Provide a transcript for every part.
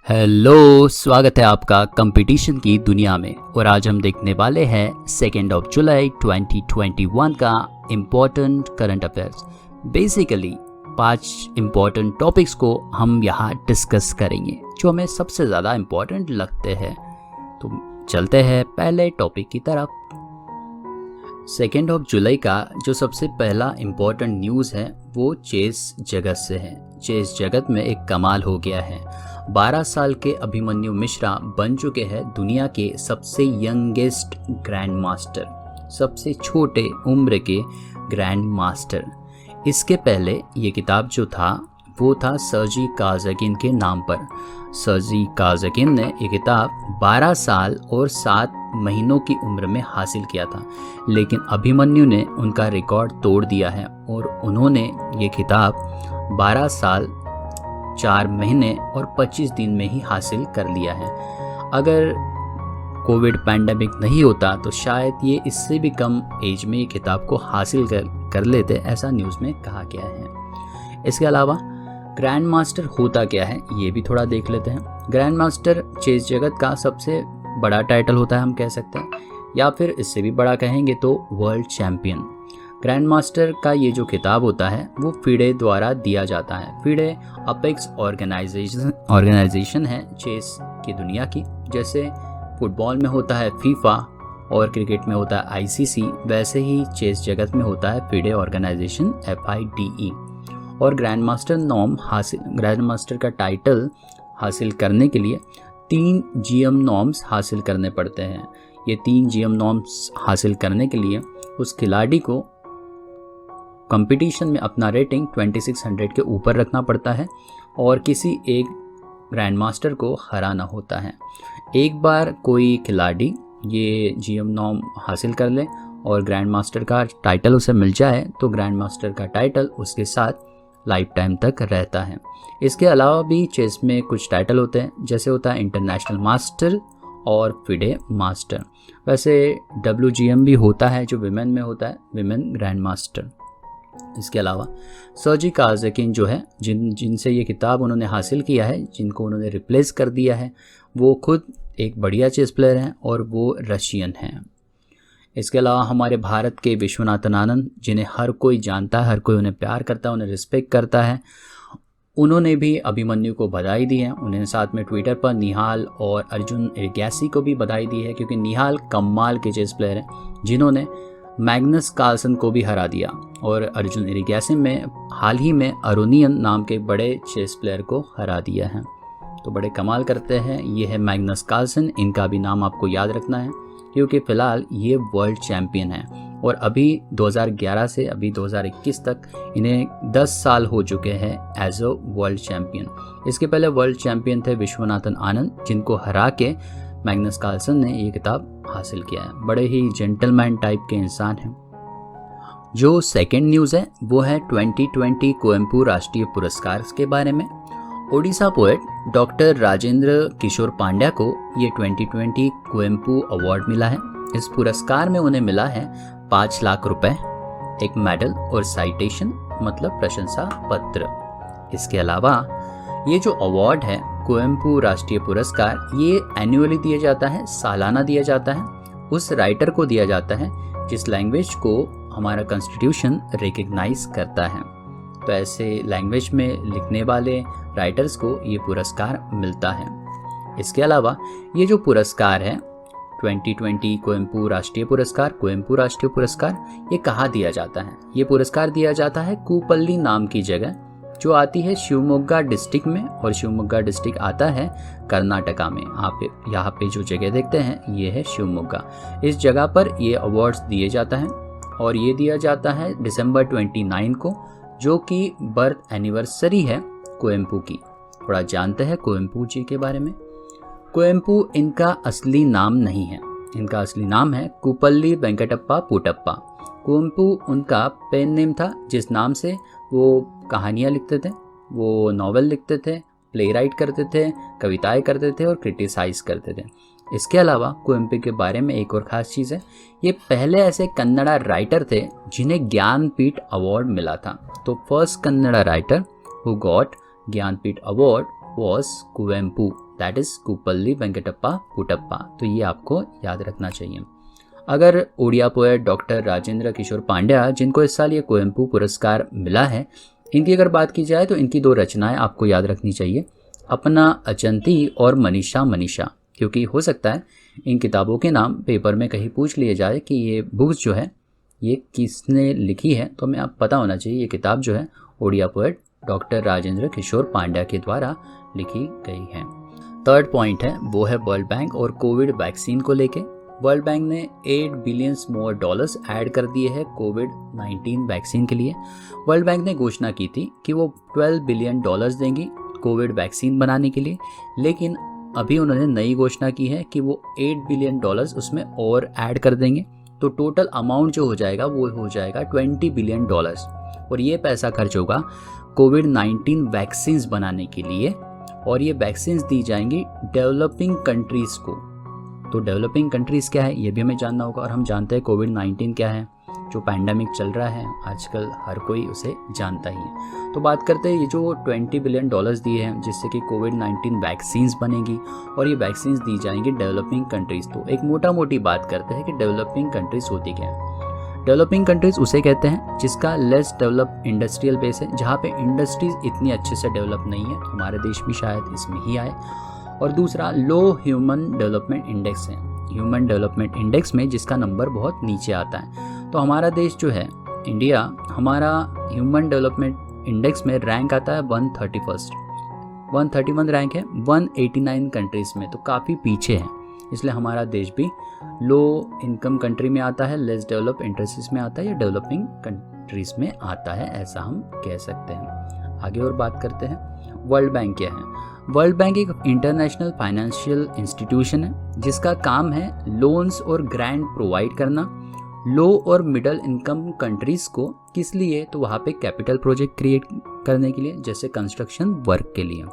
Hello, स्वागत है आपका कंपटीशन की दुनिया में। और आज हम देखने वाले हैं 2 जुलाई 2021 का important current affairs. Basically 5 important topics को हम यहाँ डिस्कस करेंगे जो हमें सबसे ज़्यादा इम्पोर्टेंट लगते हैं। तो चलते हैं पहले टॉपिक की तरफ। 2 जुलाई का जो सबसे पहला इम्पोर्टेंट न्यूज़ है वो चेस जगत से है। चेस जगत में एक कमाल हो गया है। 12 साल के अभिमन्यु मिश्रा बन चुके हैं दुनिया के सबसे यंगेस्ट ग्रैंड मास्टर, सबसे छोटे उम्र के ग्रैंड मास्टर। इसके पहले ये किताब जो था वो था सर्जी काज़ाकिन के नाम पर। सर्जी काज़ाकिन ने ये किताब 12 साल और 7 महीनों की उम्र में हासिल किया था, लेकिन अभिमन्यु ने उनका रिकॉर्ड तोड़ दिया है और उन्होंने ये किताब 12 साल 4 महीने और 25 दिन में ही हासिल कर लिया है। अगर कोविड पैंडेमिक नहीं होता तो शायद ये इससे भी कम एज में ये किताब को हासिल कर लेते, ऐसा न्यूज़ में कहा गया है। इसके अलावा ग्रैंड मास्टर होता क्या है ये भी थोड़ा देख लेते हैं। ग्रैंड मास्टर चेस जगत का सबसे बड़ा टाइटल होता है, हम कह सकते हैं, या फिर इससे भी बड़ा कहेंगे तो वर्ल्ड चैम्पियन। ग्रैंड मास्टर का ये जो खिताब होता है वो फिडे द्वारा दिया जाता है। फिडे अपेक्स ऑर्गेनाइजेशन है चेस की दुनिया की। जैसे फुटबॉल में होता है फीफा और क्रिकेट में होता है आईसीसी, वैसे ही चेस जगत में होता है फिडे ऑर्गेनाइजेशन FIDE। और ग्रैंड मास्टर का टाइटल हासिल करने के लिए 3 GM नॉर्म्स हासिल करने पड़ते हैं। ये 3 GM नॉर्म्स हासिल करने के लिए उस खिलाड़ी को कंपटीशन में अपना रेटिंग 2600 के ऊपर रखना पड़ता है और किसी एक ग्रैंड मास्टर को हराना होता है। एक बार कोई खिलाड़ी ये GM नॉर्म हासिल कर ले और ग्रैंड मास्टर का टाइटल उसे मिल जाए तो ग्रैंड मास्टर का टाइटल उसके साथ लाइफ टाइम तक रहता है। इसके अलावा भी चेस में कुछ टाइटल होते हैं, जैसे होता है इंटरनेशनल मास्टर और फिडे मास्टर। वैसे WGM भी होता है जो विमेन में होता है, विमेन ग्रैंड मास्टर। इसके अलावा सर्जी काज़ाकिन जो है जिनसे ये किताब उन्होंने हासिल किया है, जिनको उन्होंने रिप्लेस कर दिया है, वो खुद एक बढ़िया चेस प्लेयर हैं और वो रशियन हैं। इसके अलावा हमारे भारत के विश्वनाथन आनंद, जिन्हें हर कोई जानता है, हर कोई उन्हें प्यार करता है, उन्हें रिस्पेक्ट करता है, उन्होंने भी अभिमन्यु को बधाई दी है। उन्हें साथ में ट्विटर पर निहाल और अर्जुन एरिगैसी को भी बधाई दी है, क्योंकि निहाल कमाल के चेस प्लेयर हैं जिन्होंने मैग्नस कार्लसन को भी हरा दिया और अर्जुन एरिगैसी में हाल ही में अरोनियन नाम के बड़े चेस प्लेयर को हरा दिया है। तो बड़े कमाल करते हैं। ये है मैग्नस कार्लसन, इनका भी नाम आपको याद रखना है क्योंकि फ़िलहाल ये वर्ल्ड चैम्पियन है और अभी 2011 से अभी 2021 तक इन्हें 10 साल हो चुके हैं एज अ वर्ल्ड चैम्पियन। इसके पहले वर्ल्ड चैम्पियन थे विश्वनाथन आनंद, जिनको हरा के मैग्नस कार्लसन ने ये किताब हासिल किया है। बड़े ही जेंटलमैन टाइप के इंसान हैं। जो सेकंड न्यूज़ है वो है 2020 कुवेंपु राष्ट्रीय पुरस्कार के बारे में। ओडिशा पोएट डॉक्टर राजेंद्र किशोर पांड्या को ये 2020 कुवेंपु अवार्ड मिला है। इस पुरस्कार में उन्हें मिला है 5 लाख रुपए, एक मेडल और साइटेशन मतलब प्रशंसा पत्र। इसके अलावा ये जो अवार्ड है कुवेंपु राष्ट्रीय पुरस्कार, ये एनुअली दिया जाता है, सालाना दिया जाता है। उस राइटर को दिया जाता है जिस लैंग्वेज को हमारा कॉन्स्टिट्यूशन रिकग्नाइज करता है। तो ऐसे लैंग्वेज में लिखने वाले राइटर्स को ये पुरस्कार मिलता है। इसके अलावा ये जो पुरस्कार है 2020 कुवेंपु राष्ट्रीय पुरस्कार, ये कहाँ दिया जाता है? ये पुरस्कार दिया जाता है कूपल्ली नाम की जगह जो आती है शिवमोग्गा डिस्ट्रिक्ट में, और शिवमोग्गा डिस्ट्रिक्ट आता है कर्नाटका में। आप यहाँ पे जो जगह देखते हैं ये है शिवमोग्गा। इस जगह पर ये अवार्ड्स दिए जाता है और ये दिया जाता है दिसंबर 29 को, जो कि बर्थ एनिवर्सरी है कुवेंपु की। थोड़ा जानते हैं कुवेंपु जी के बारे में। कुवेंपु इनका असली नाम नहीं है, इनका असली नाम है कूपल्ली वेंकटप्पा पुटप्पा। कुवेंपु उनका पेन नेम था जिस नाम से वो कहानियाँ लिखते थे, वो नॉवेल लिखते थे, प्ले राइट करते थे, कविताएं करते थे और क्रिटिसाइज करते थे। इसके अलावा कुवेंपु के बारे में एक और ख़ास चीज़ है, ये पहले ऐसे कन्नड़ा राइटर थे जिन्हें ज्ञानपीठ अवार्ड मिला था। तो first Kannada writer who got Jnanpith award was Kuvempu that is Kuppali Venkatappa Kutappa. तो ये आपको याद रखना चाहिए। अगर ओडिया पोएट डॉक्टर राजेंद्र किशोर पांड्या, जिनको इस साल ये कुवेंपु पुरस्कार मिला है, इनकी अगर बात की जाए तो इनकी 2 रचनाएं आपको याद रखनी चाहिए, अपना अचंती और मनीषा मनीषा। क्योंकि हो सकता है इन किताबों के नाम पेपर में कहीं पूछ लिए जाए कि ये बुक्स जो है ये किसने लिखी है, तो हमें आप पता होना चाहिए ये किताब जो है ओडिया पोएट डॉक्टर राजेंद्र किशोर पांड्या के द्वारा लिखी गई है। 3rd पॉइंट है वो है वर्ल्ड बैंक और कोविड वैक्सीन को लेके। वर्ल्ड बैंक ने $8 बिलियन more डॉलर्स ऐड कर दिए हैं कोविड-19 वैक्सीन के लिए। वर्ल्ड बैंक ने घोषणा की थी कि वो $12 बिलियन देंगी कोविड वैक्सीन बनाने के लिए, लेकिन अभी उन्होंने नई घोषणा की है कि वो $8 बिलियन उसमें और ऐड कर देंगे। तो टोटल अमाउंट जो हो जाएगा वो हो जाएगा $20 बिलियन और ये पैसा खर्च होगा कोविड-19 वैक्सीन्स बनाने के लिए, और ये वैक्सीन्स दी जाएंगी डेवलपिंग कंट्रीज़ को। तो डेवलपिंग कंट्रीज़ क्या है ये भी हमें जानना होगा, और हम जानते हैं कोविड-19 क्या है, जो पैंडमिक चल रहा है आजकल हर कोई उसे जानता ही है। तो बात करते हैं ये जो $20 बिलियन दिए हैं जिससे कि कोविड-19 वैक्सीन्स बनेगी और ये वैक्सीन्स दी जाएंगी डेवलपिंग कंट्रीज़। तो एक मोटा मोटी बात करते हैं कि डेवलपिंग कंट्रीज़ होती क्या है। डेवलपिंग कंट्रीज़ उसे कहते हैं जिसका लेस डेवलप इंडस्ट्रियल बेस है, जहाँ पे इंडस्ट्रीज़ इतनी अच्छे से डेवलप नहीं है, हमारे देश भी शायद इसमें ही आए। और दूसरा लो ह्यूमन डेवलपमेंट इंडेक्स है, ह्यूमन डेवलपमेंट इंडेक्स में जिसका नंबर बहुत नीचे आता है। तो हमारा देश जो है इंडिया, हमारा ह्यूमन डेवलपमेंट इंडेक्स में रैंक आता है 131 रैंक है 189 कंट्रीज़ में, तो काफ़ी पीछे है। इसलिए हमारा देश भी लो इनकम कंट्री में आता है, लेस डेवलप इंडस्ट्रीज में आता है, या डेवलपिंग कंट्रीज़ में आता है, ऐसा हम कह सकते हैं। आगे और बात करते हैं वर्ल्ड बैंक क्या है। वर्ल्ड बैंक एक इंटरनेशनल फाइनेंशियल इंस्टीट्यूशन है जिसका काम है लोन्स और ग्रांट प्रोवाइड करना लो और मिडिल इनकम कंट्रीज़ को। किस लिए? तो वहाँ पे कैपिटल प्रोजेक्ट क्रिएट करने के लिए, जैसे कंस्ट्रक्शन वर्क के लिए।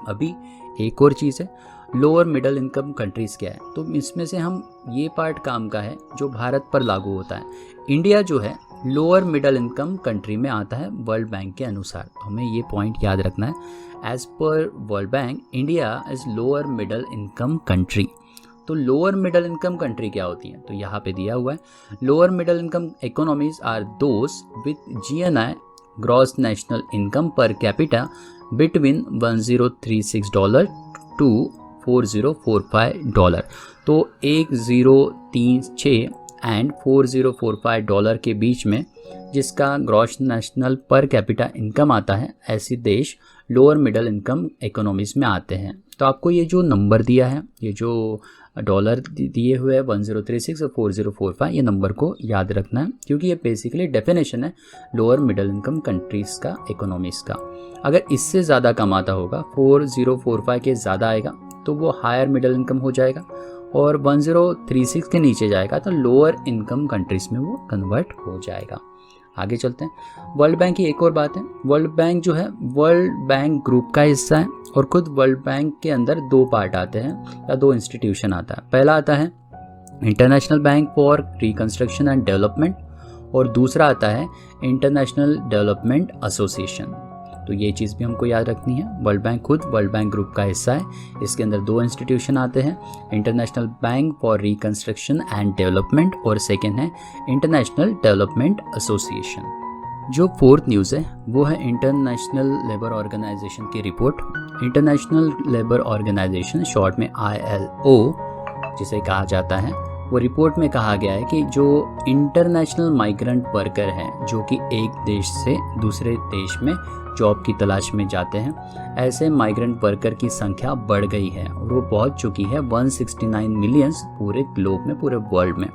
अभी एक और चीज़ है, लोअर मिडिल इनकम कंट्रीज़ क्या है, तो इसमें से हम ये पार्ट काम का है जो भारत पर लागू होता है। इंडिया जो है लोअर मिडिल इनकम कंट्री में आता है वर्ल्ड बैंक के अनुसार, तो हमें ये पॉइंट याद रखना है। As per World Bank India is lower middle income country. तो लोअर मिडिल इनकम कंट्री क्या होती है, तो यहाँ पे दिया हुआ है lower middle income economies are those with GNI gross national income per capita between $1036 to $4045। तो 1036 एंड $4045 के बीच में जिसका gross national per capita income आता है, ऐसे देश लोअर मिडिल इनकम इकोनॉमीज में आते हैं। तो आपको ये जो नंबर दिया है, ये जो डॉलर दिए हुए हैं 1036 और 4045, ये नंबर को याद रखना है क्योंकि ये बेसिकली डेफिनेशन है लोअर मिडिल इनकम कंट्रीज़ का इकोनॉमीज़ का। अगर इससे ज़्यादा कमाता होगा, 4045 के ज़्यादा आएगा तो वो हायर मिडिल इनकम हो जाएगा, और 1036 के नीचे जाएगा तो लोअर इनकम कंट्रीज़ में वो कन्वर्ट हो जाएगा। आगे चलते हैं। वर्ल्ड बैंक की एक और बात है, वर्ल्ड बैंक जो है वर्ल्ड बैंक ग्रुप का हिस्सा है, और खुद वर्ल्ड बैंक के अंदर 2 पार्ट आते हैं या 2 इंस्टीट्यूशन आता है। पहला आता है international Bank for Reconstruction and Development, और दूसरा आता है इंटरनेशनल डेवलपमेंट एसोसिएशन। तो ये चीज़ भी हमको याद रखनी है। वर्ल्ड बैंक खुद वर्ल्ड बैंक ग्रुप का हिस्सा है, इसके अंदर 2 इंस्टीट्यूशन आते हैं, International Bank for Reconstruction and Development और सेकेंड है इंटरनेशनल डेवलपमेंट एसोसिएशन। जो 4th न्यूज़ है वो है इंटरनेशनल लेबर ऑर्गेनाइजेशन की रिपोर्ट। इंटरनेशनल लेबर ऑर्गेनाइजेशन शॉर्ट में ILO जिसे कहा जाता है, वो रिपोर्ट में कहा गया है कि जो इंटरनेशनल माइग्रेंट वर्कर हैं जो कि एक देश से दूसरे देश में जॉब की तलाश में जाते हैं, ऐसे माइग्रेंट वर्कर की संख्या बढ़ गई है और वो पहुंच चुकी है 169 मिलियन पूरे ग्लोब में, पूरे वर्ल्ड में।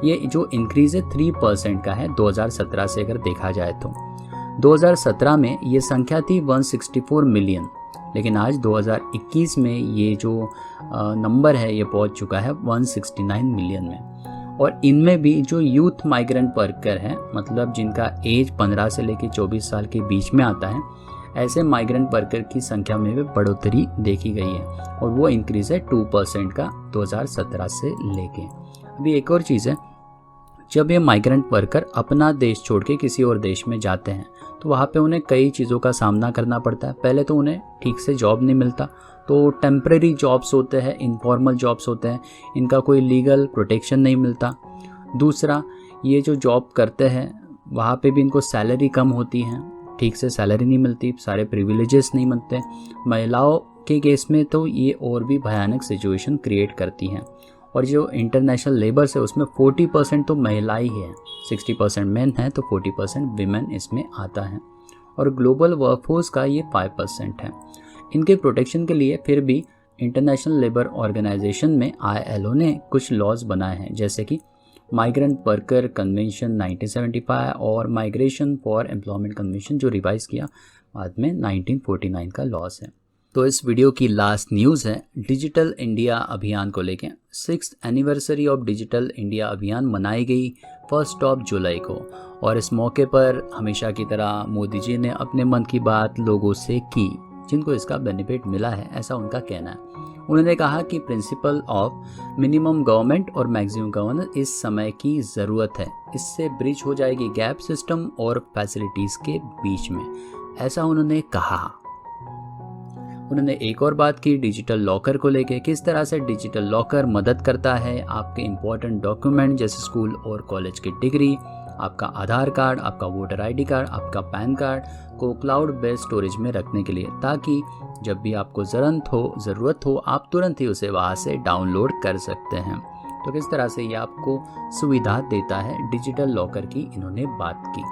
ये जो इंक्रीज़ है 3% का है 2017 से अगर देखा जाए तो। 2017 में ये संख्या थी 164 मिलियन, लेकिन आज 2021 में ये जो नंबर है ये पहुंच चुका है 169 मिलियन में। और इनमें भी जो यूथ माइग्रेंट वर्कर हैं, मतलब जिनका एज 15 से लेकर 24 साल के बीच में आता है, ऐसे माइग्रेंट वर्कर की संख्या में भी बढ़ोतरी देखी गई है और वो इंक्रीज़ है 2% का 2017 से लेके। अभी एक और चीज़ है, जब ये माइग्रेंट वर्कर अपना देश छोड़ के किसी और देश में जाते हैं तो वहाँ पे उन्हें कई चीज़ों का सामना करना पड़ता है। पहले तो उन्हें ठीक से जॉब नहीं मिलता, तो टेम्परेरी जॉब्स होते हैं, इनफॉर्मल जॉब्स होते हैं, इनका कोई लीगल प्रोटेक्शन नहीं मिलता। दूसरा, ये जो जॉब करते हैं वहाँ पे भी इनको सैलरी कम होती है, ठीक से सैलरी नहीं मिलती, सारे प्रिविलेजेस नहीं मिलते। महिलाओं के केस में तो ये और भी भयानक सिचुएशन क्रिएट करती हैं। और जो इंटरनेशनल लेबर्स है उसमें 40% तो महिला ही है, 60% मेन है तो 40% विमेन इसमें आता है। और ग्लोबल वर्कफोर्स का ये 5% है। इनके प्रोटेक्शन के लिए फिर भी इंटरनेशनल लेबर ऑर्गेनाइजेशन में ILO ने कुछ लॉज बनाए हैं, जैसे कि माइग्रेंट वर्कर कन्वेंशन 1975 और माइग्रेशन फॉर एम्प्लॉयमेंट कन्वेंशन जो रिवाइज किया बाद में 1949 का लॉज है। तो इस वीडियो की लास्ट न्यूज़ है डिजिटल इंडिया अभियान को लेके। 6th anniversary of digital India अभियान मनाई गई 1 जुलाई को, और इस मौके पर हमेशा की तरह मोदी जी ने अपने मन की बात लोगों से की, जिनको इसका बेनिफिट मिला है, ऐसा उनका कहना है। उन्होंने कहा कि प्रिंसिपल ऑफ मिनिमम गवर्नमेंट और मैक्सिमम गवर्नेंस इस समय की ज़रूरत है, इससे ब्रिज हो जाएगी गैप सिस्टम और फैसिलिटीज़ के बीच में, ऐसा उन्होंने कहा। उन्होंने एक और बात की डिजिटल लॉकर को लेके, किस तरह से डिजिटल लॉकर मदद करता है आपके इंपॉर्टेंट डॉक्यूमेंट जैसे स्कूल और कॉलेज की डिग्री, आपका आधार कार्ड, आपका वोटर ID कार्ड, आपका पैन कार्ड को क्लाउड बेस्ड स्टोरेज में रखने के लिए, ताकि जब भी आपको ज़रूरत हो आप तुरंत ही उसे वहाँ से डाउनलोड कर सकते हैं। तो किस तरह से ये आपको सुविधा देता है डिजिटल लॉकर की इन्होंने बात की।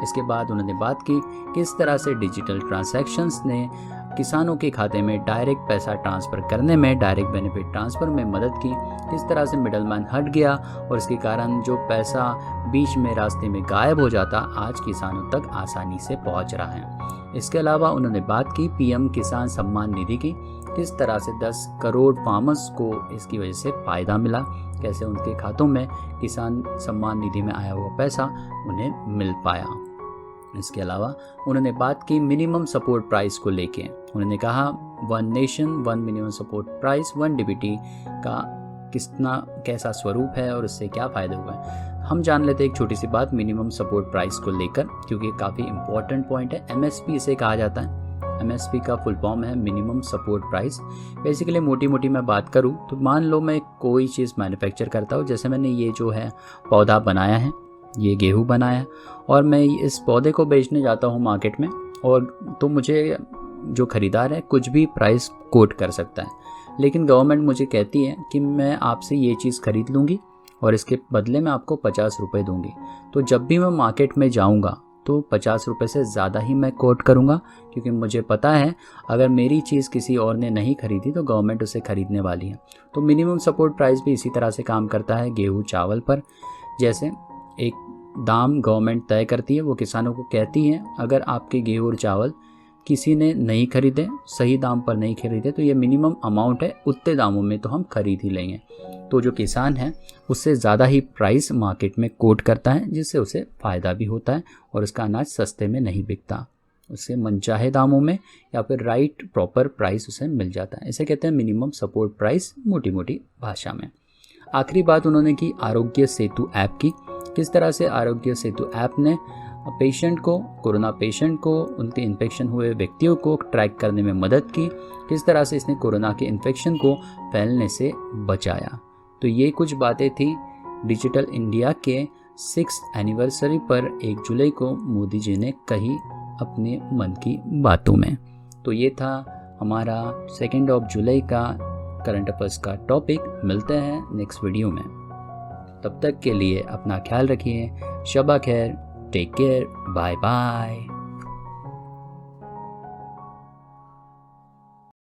इसके बाद उन्होंने बात की किस तरह से डिजिटल ट्रांजैक्शंस ने किसानों के खाते में डायरेक्ट पैसा ट्रांसफ़र करने में, डायरेक्ट बेनिफिट ट्रांसफ़र में मदद की, किस तरह से मिडलमैन हट गया और इसके कारण जो पैसा बीच में रास्ते में गायब हो जाता आज किसानों तक आसानी से पहुंच रहा है। इसके अलावा उन्होंने बात की PM किसान सम्मान निधि की, किस तरह से 10 करोड़ फार्मर्स को इसकी वजह से फ़ायदा मिला, कैसे उनके खातों में किसान सम्मान निधि में आया हुआ पैसा उन्हें मिल पाया। इसके अलावा उन्होंने बात की मिनिमम सपोर्ट प्राइस को लेके। उन्होंने कहा 1 nation 1 minimum support price 1 DBT का कैसा स्वरूप है और इससे क्या फ़ायदे हुए हैं। हम जान लेते हैं एक छोटी सी बात मिनिमम सपोर्ट प्राइस को लेकर, क्योंकि काफ़ी इंपॉर्टेंट पॉइंट है। MSP इसे कहा जाता है। MSP का फुल फॉर्म है मिनिमम सपोर्ट प्राइस। बेसिकली मोटी मोटी मैं बात करूँ तो मान लो मैं कोई चीज़ मैन्युफैक्चर करता हूँ, जैसे मैंने ये जो है पौधा बनाया है, ये गेहूँ बनाया और मैं इस पौधे को बेचने जाता हूँ मार्केट में, और तो मुझे जो ख़रीदार है कुछ भी प्राइस कोट कर सकता है, लेकिन गवर्नमेंट मुझे कहती है कि मैं आपसे ये चीज़ खरीद लूँगी और इसके बदले में आपको 50 रुपये दूँगी। तो जब भी मैं मार्केट में जाऊँगा तो 50 रुपये से ज़्यादा ही मैं कोट करूँगा, क्योंकि मुझे पता है अगर मेरी चीज़ किसी और ने नहीं खरीदी तो गवर्नमेंट उसे ख़रीदने वाली है। तो मिनिमम सपोर्ट प्राइस भी इसी तरह से काम करता है गेहूँ चावल पर। जैसे एक दाम गवर्नमेंट तय करती है, वो किसानों को कहती है अगर आपके गेहूँ और चावल किसी ने नहीं खरीदे, सही दाम पर नहीं खरीदे, तो ये मिनिमम अमाउंट है, उतने दामों में तो हम खरीद ही लेंगे। तो जो किसान है उससे ज़्यादा ही प्राइस मार्केट में कोट करता है, जिससे उसे फ़ायदा भी होता है और उसका अनाज सस्ते में नहीं बिकता, उसे मनचाहे दामों में या फिर राइट प्रॉपर प्राइस उसे मिल जाता है। इसे कहते हैं मिनिमम सपोर्ट प्राइस मोटी मोटी भाषा में। आखिरी बात उन्होंने की आरोग्य सेतु ऐप की, किस तरह से आरोग्य सेतु ऐप ने पेशेंट को, कोरोना पेशेंट को, उनके इन्फेक्शन हुए व्यक्तियों को ट्रैक करने में मदद की, किस तरह से इसने कोरोना के इन्फेक्शन को फैलने से बचाया। तो ये कुछ बातें थी डिजिटल इंडिया के 6th एनिवर्सरी पर 1 जुलाई को मोदी जी ने कही अपने मन की बातों में। तो ये था हमारा 2 जुलाई का करंट अफेयर्स का टॉपिक। मिलते हैं नेक्स्ट वीडियो में, तब तक के लिए अपना ख्याल रखिए। शबा खैर, टेक केयर, बाय बाय।